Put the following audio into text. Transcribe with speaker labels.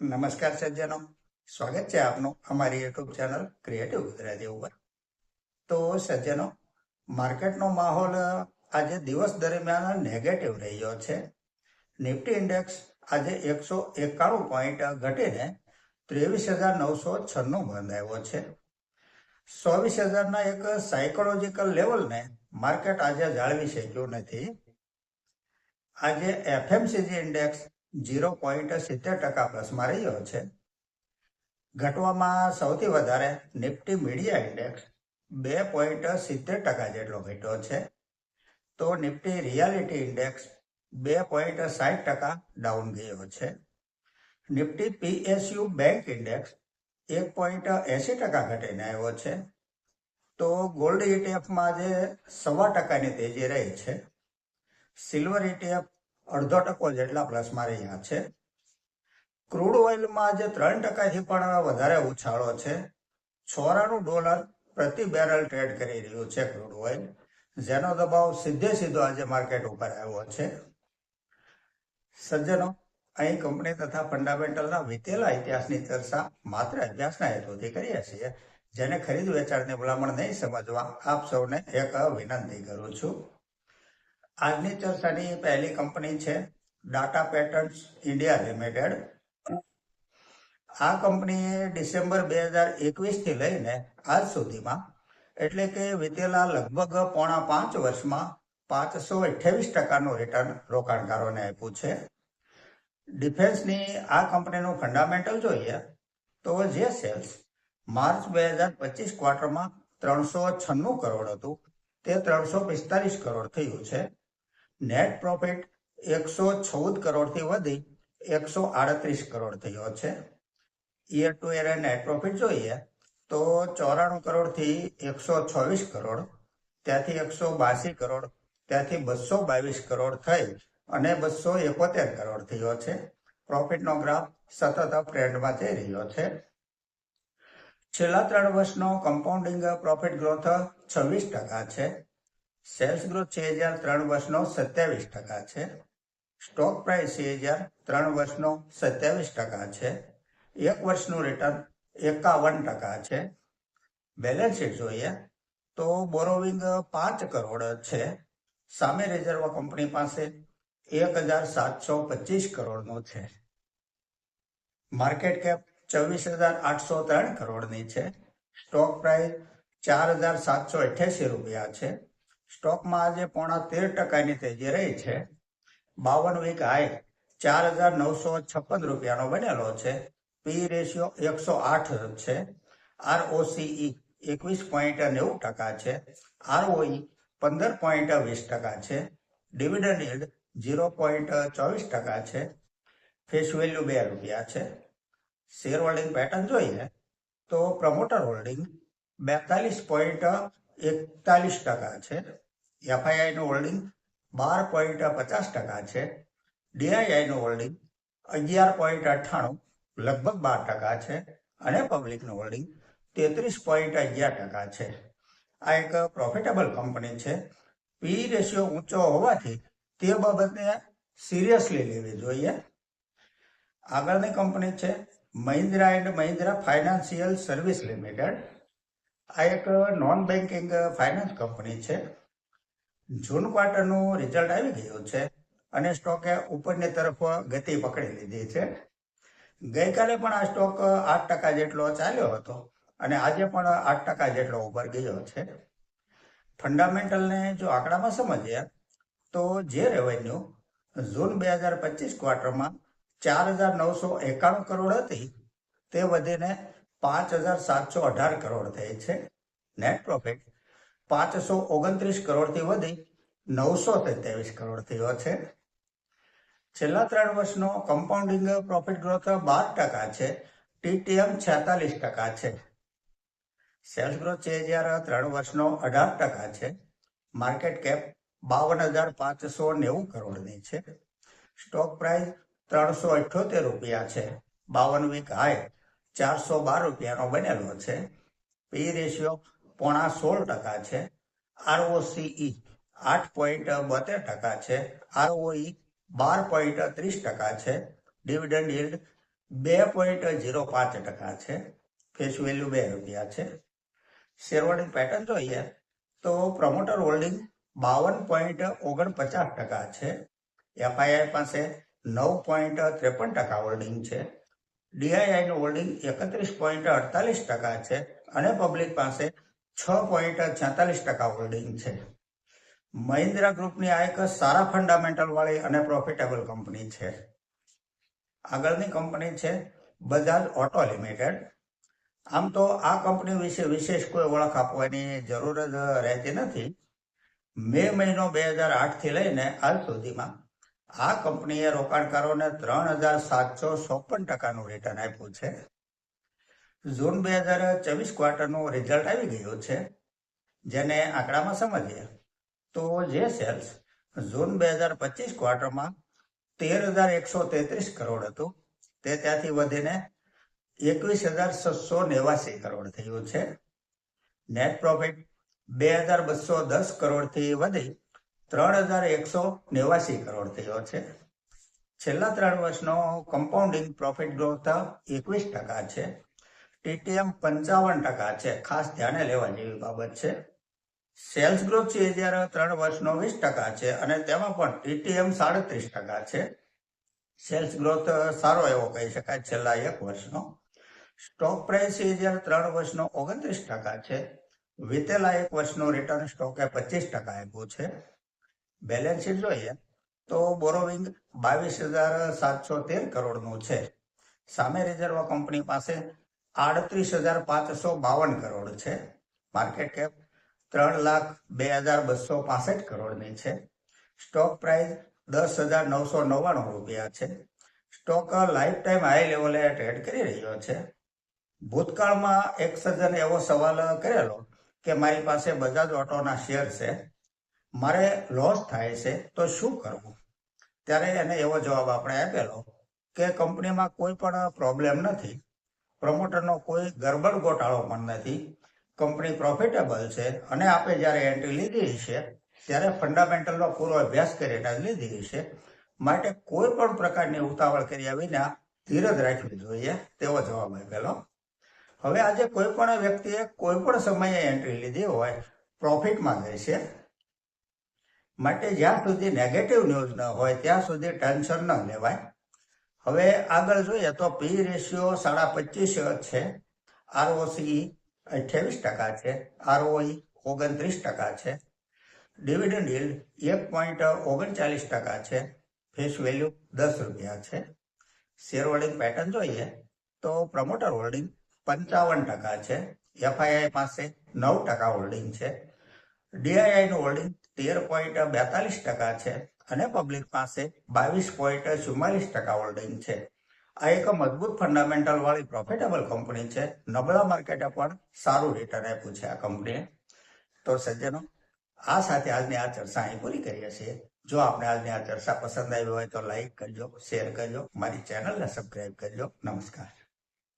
Speaker 1: નમસ્કાર સજ્જનો, સ્વાગત છે આપનું અમારી યુટ્યુબ ચેનલ ક્રિએટિવ ગુજરાતી ઉપર. તો સજ્જનો, માર્કેટનો માહોલ આજે દિવસ દરમિયાન નેગેટિવ રહ્યો છે. નિફ્ટી ઇન્ડેક્સ આજે 191 પોઈન્ટ ઘટીને 23,996 બંધાયો છે. 24,000ના એક સાયકોલોજીકલ લેવલને માર્કેટ આજે જાળવી શક્યું નથી. આજે એફએમસીજી ઇન્ડેક્સ 0.70% પ્લસમાં રહ્યો છે. ઘટવામાં સૌથી વધારે નિફ્ટી મીડિયા ઇન્ડેક્સ 2.70% જેટલો ઘટ્યો છે. તો નિફ્ટી રિયાલિટી ઇન્ડેક્સ 2.60% ડાઉન ગયો છે. નિફ્ટી પીએસયુ બેંક ઇન્ડેક્સ 1.80% ઘટીને આવ્યો છે. તો ગોલ્ડ ઇટીએફમાં આજે 1.25%ની તેજી રહી છે. સિલ્વર ઇટીએફ 0.5% જેટલા પ્લસમાં રહ્યા છે. ક્રૂડ ઓઇલમાં આજે 3%થી પણ વધારે ઉછાળો છે. $94 પ્રતિ બેરલ ટ્રેડ કરી રહ્યું છે ક્રૂડ ઓઇલ, જેનો દબાવ સીધો આજે માર્કેટ ઉપર આવ્યો છે. સજ્જનો, અહીં કંપની તથા ફંડામેન્ટલના વીતેલા ઇતિહાસની ચર્ચા માત્ર અભ્યાસના હેતુથી કરીએ છીએ, જેને ખરીદ વેચાણની ભલામણ નહીં સમજવા આપ સૌને એક વિનંતી કરું છું. આજની ચર્ચાની પહેલી કંપની છે ડાટા પેટર્ન્સ ઇન્ડિયા લિમિટેડ. આ કંપનીએ ડિસેમ્બર 2021થી લઈને આજ સુધીમાં, એટલે કે વીતેલા લગભગ પોણા 5 વર્ષમાં 528%નું રિટર્ન રોકાણકારોને આપ્યું છે. ડિફેન્સની આ કંપનીનું ફંડામેન્ટલ જોઈએ તો જે સેલ્સ માર્ચ 2025 ક્વાર્ટરમાં 396 કરોડ હતું, તે 345 કરોડ થયું છે. નેટ પ્રોફિટ 114 કરોડથી વધી 138 કરોડ થયો છે. Year to year net profit જોઈએ તો 94 કરોડથી 126 કરોડ, ત્યાંથી 182 કરોડ, ત્યાંથી 222 કરોડ થઈ અને 271 કરોડ થયો છે. પ્રોફિટનો ગ્રાફ સતત અપ ટ્રેન્ડમાં જઈ રહ્યો છે. છેલ્લા 3 વર્ષનો કમ્પાઉન્ડિંગ પ્રોફિટ ગ્રોથ 26% છે. સેલ્સ ગ્રોથ CAGR 3 વર્ષનો 27% છે. સ્ટોક પ્રાઇસ CAGR 3 વર્ષનો 27% છે. 1 વર્ષનું રિટર્ન 51% છે. બેલેન્સ શીટ જોઈએ તો બોરોવિંગ 5 કરોડ છે. સામે રિઝર્વ કંપની પાસે 1,725 કરોડનું છે. માર્કેટ કેપ 24,803 કરોડની છે. સ્ટોક પ્રાઇસ 4,788 રૂપિયા છે. સ્ટોકમાં આજે પોણા 13%ની તેજી રહી છે. 52 વીક હાઈ 4,956 રૂપિયાનો બનેલો છે. પી રેશિયો 108 છે. ROCE 21.90% છે. ROE 15.20% છે. ડિવિડન્ડ યીલ્ડ 0.24% છે. ફેસ વેલ્યુ 2 રૂપિયા છે. શેર હોલ્ડિંગ પેટર્ન જોઈએ તો પ્રમોટર હોલ્ડિંગ 42.41% છે. એફઆઈઆઈનું હોલ્ડિંગ 12.50% છે. ડીઆઈઆઈનું હોલ્ડિંગ 11.98, લગભગ 12% છે. અને પબ્લિકનું હોલ્ડિંગ 33.11% છે. આ એક પ્રોફિટેબલ કંપની છે. પી રેશિયો ઊંચો હોવાથી તે બાબતને સિરિયસલી લેવી જોઈએ. આગળની કંપની છે Mahindra and Mahindra financial service limited. આ એક નોન બેન્કિંગ ફાઇનાન્સ કંપની છે. જૂન ક્વાર્ટરનું રિઝલ્ટ આવી ગયું છે અને સ્ટોકે ઉપરની તરફ ગતિ પકડી લીધી છે. ગઈકાલે પણ આ સ્ટોક 8% જેટલો ચાલ્યો હતો અને આજે પણ 8% જેટલો ઉપર ગયો છે. ફંડામેન્ટલને જો આંકડામાં સમજીએ તો જે રેવન્યુ જૂન 2025 ક્વાર્ટરમાં 4,991 કરોડ હતી, તે વધીને 5,718 કરોડ થઈ છે. નેટ પ્રોફિટ 529 કરોડથી વધી 923 કરોડ થયો છે. છેલ્લા 3 વર્ષનો કમ્પાઉન્ડિંગ પ્રોફિટ ગ્રોથ 12% છે. TTM 46% છે. સેલ્સ ગ્રોથ CAGR 3 વર્ષનો 18% છે. માર્કેટ કેપ 52,590 કરોડની છે. સ્ટોક પ્રાઇસ 378 રૂપિયા છે. 52 વીક હાઈ 412 રૂપિયાનો બનેલો છે. પી રેશિયો 16.5% છે. ROCE 8.72% છે. ROE 12.30% છે. ડિવિડન્ડ યીલ્ડ 2.05% છે. ફેસ વેલ્યુ ₹2 છે. શેર હોલ્ડિંગ પેટર્ન જોઈએ તો પ્રમોટર હોલ્ડિંગ 52.49% છે. એફઆઈઆઈ પાસે 9.53% હોલ્ડિંગ છે. ડીઆઈઆઈ નું હોલ્ડિંગ 31.48% છે અને પબ્લિક પાસે 6.46% હોલ્ડિંગ છે. મહિન્દ્રા ગ્રુપની આ એક સારા ફંડામેન્ટલ વાળી અને પ્રોફિટેબલ કંપની છે. આગળની કંપની છે બજાજ ઓટો લિમિટેડ. આમ તો આ કંપની વિશે વિશેષ કોઈ ઓળખ આપવાની જરૂર જ રહેતી નથી. મે મહિનો 2008 થી લઈને હાલ સુધીમાં આ કંપનીએ રોકાણકારોને 3,754% રિટર્ન આપ્યું છે. જૂન 2024 ક્વાર્ટરનું રિઝલ્ટ આવી ગયું છે, જેને આંકડામાં સમજીએ તો જે સેલ્સ જૂન 2025 ક્વાર્ટરમાં 13,133 કરોડ હતું તે ત્યાંથી વધીને 21,689 કરોડ થયું છે. નેટ પ્રોફિટ 2,210 કરોડથી વધી 3,189 કરોડ થયો છે. છેલ્લા 3 વર્ષનો કમ્પાઉન્ડિંગ પ્રોફિટ ગ્રોથ 21% છે. ટીટીએમ 55% છે. ખાસ ધ્યાને લેવા જેવી બાબત છે. સેલ્સ ગ્રોથ છે જ્યારે 3 વર્ષનો 20% છે અને તેમાં પણ ટીટીએમ 37% છે. સેલ્સ ગ્રોથ સારો એવો કહી શકાય છેલ્લા 1 વર્ષનો. સ્ટોક પ્રાઇસ છે જ્યારે 3 વર્ષનો 29% છે. વીતેલા 1 વર્ષનું રિટર્ન સ્ટોકે 25% આપ્યું છે. બેલેન્સ શીટ જોઈએ તો બોરોવિંગ 22,713 કરોડનું છે. સામે રિઝર્વ કંપની પાસે 38,552 કરોડ છે. માર્કેટ કેપ 3,02,265 કરોડની છે. સ્ટોક પ્રાઇસ ₹10,999 છે. સ્ટોક લાઈફ ટાઈમ હાઈ લેવલે ટ્રેડ કરી રહ્યો છે. ભૂતકાળમાં એક સજ્જને એવો સવાલ કરેલો કે મારી પાસે બજાજ ઓટોના શેર છે, મારે લોસ થાય છે તો શું કરવું? ત્યારે એને એવો જવાબ આપણે આપેલો કે કંપનીમાં કોઈ પણ પ્રોબ્લેમ નથી, પ્રમોટરનો કોઈ ગરબડ ગોટાળો પણ નથી, કંપની પ્રોફિટેબલ છે અને આપણે જ્યારે એન્ટ્રી લીધી છે ત્યારે ફંડામેન્ટલનો પૂરો અભ્યાસ કરીને લીધી છે, માટે કોઈ પણ પ્રકારની ઉતાવળ કર્યા વિના ધીરજ રાખવી જોઈએ તેવો જવાબ આપેલો. હવે આજે કોઈ પણ વ્યક્તિએ કોઈ પણ સમયે એન્ટ્રી લીધી હોય પ્રોફિટમાં ગઈ છે, માટે જ્યાં સુધી નેગેટિવ ન્યૂઝ ન હોય ત્યાં સુધી ટેન્શન ન લેવાય. હવે આગળ જોઈએ તો પી રેશિયો 25.5 છે. આરઓસી 28% છે. આરઓઈ 29% છે. ડિવિડન્ડ yield 1.39% છે. ફેસ વેલ્યુ ₹10 છે. શેર હોલ્ડિંગ પેટર્ન જોઈએ તો પ્રમોટર હોલ્ડિંગ 55% છે. એફઆઈઆઈ પાસે 9% હોલ્ડિંગ છે. ડીઆઈઆઈ નું હોલ્ડિંગ 13.42% છે અને પબ્લિક પાસે 22.44% હોલ્ડિંગ છે. આ એક મજબૂત ફંડામેન્ટલ વાળી પ્રોફિટેબલ કંપની છે. નબળા માર્કેટે પણ સારું રિટર્ન આપ્યું છે આ કંપનીએ. તો સજ્જનો, આ સાથે આજની આ ચર્ચા અહીં પૂરી કરીએ છીએ. જો આપણે આજની આ ચર્ચા પસંદ આવી હોય તો લાઈક કરજો, શેર કરજો, મારી ચેનલને સબસ્ક્રાઇબ કરજો. નમસ્કાર.